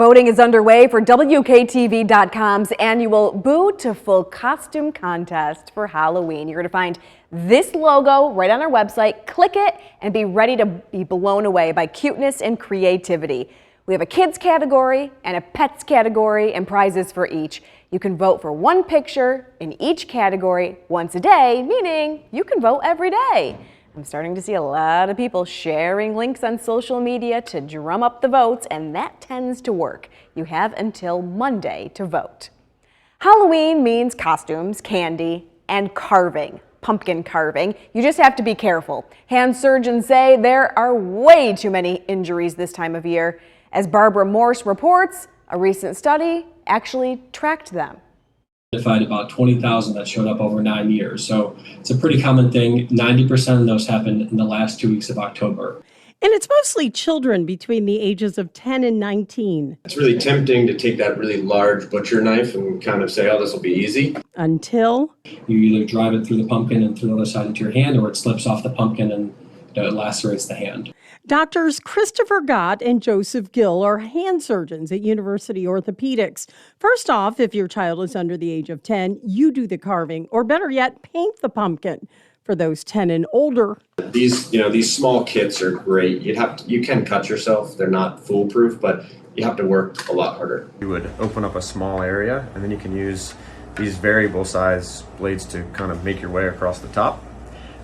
Voting is underway for WKTV.com's annual Beautiful Costume Contest for Halloween. You're going to find this logo right on our website. Click it and be ready to be blown away by cuteness and creativity. We have a kids category and a pets category and prizes for each. You can vote for one picture in each category once a day, meaning you can vote every day. I'm starting to see a lot of people sharing links on social media to drum up the votes, and that tends to work. You have until Monday to vote. Halloween means costumes, candy, and carving, pumpkin carving. You just have to be careful. Hand surgeons say there are way too many injuries this time of year. As Barbara Morse reports, a recent study actually tracked them. Identified about 20,000 that showed up over 9 years. So it's a pretty common thing. 90% of those happened in the last 2 weeks of October. And it's mostly children between the ages of 10 and 19. It's really tempting to take that really large butcher knife and kind of say, oh, this will be easy. Until you either drive it through the pumpkin and through the other side into your hand, or it slips off the pumpkin and it lacerates the hand. Doctors Christopher Gott and Joseph Gill are hand surgeons at University Orthopedics. First off, if your child is under the age of 10, you do the carving, or better yet, paint the pumpkin. For those 10 and older, these small kits are great. You can cut yourself. They're not foolproof, but you have to work a lot harder. You would open up a small area, and then you can use these variable size blades to kind of make your way across the top.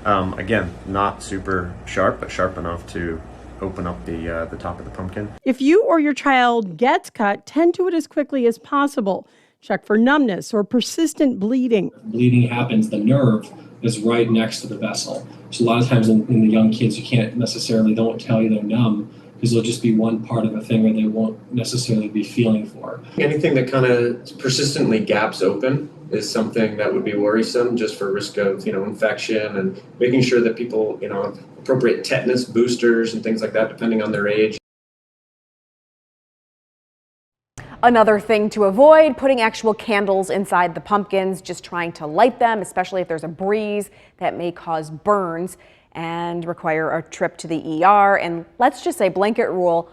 Again, not super sharp, but sharp enough to open up the top of the pumpkin. If you or your child gets cut, tend to it as quickly as possible. Check for numbness or persistent bleeding. Bleeding happens, the nerve is right next to the vessel. So a lot of times in the young kids, don't tell you they're numb, because there'll just be one part of a finger they won't necessarily be feeling for. Anything that kind of persistently gaps open is something that would be worrisome, just for risk of infection, and making sure that people have appropriate tetanus boosters and things like that depending on their age. Another thing to avoid, putting actual candles inside the pumpkins, just trying to light them, especially if there's a breeze that may cause burns and require a trip to the ER. And let's just say, blanket rule,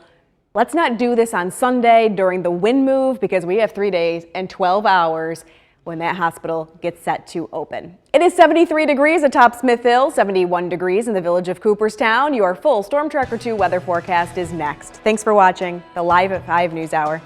let's not do this on Sunday during the wind move, because we have 3 days and 12 hours when that hospital gets set to open. It is 73 degrees atop Smith Hill, 71 degrees in the village of Cooperstown. Your full Storm Tracker 2 weather forecast is next. Thanks for watching the Live at 5 News Hour.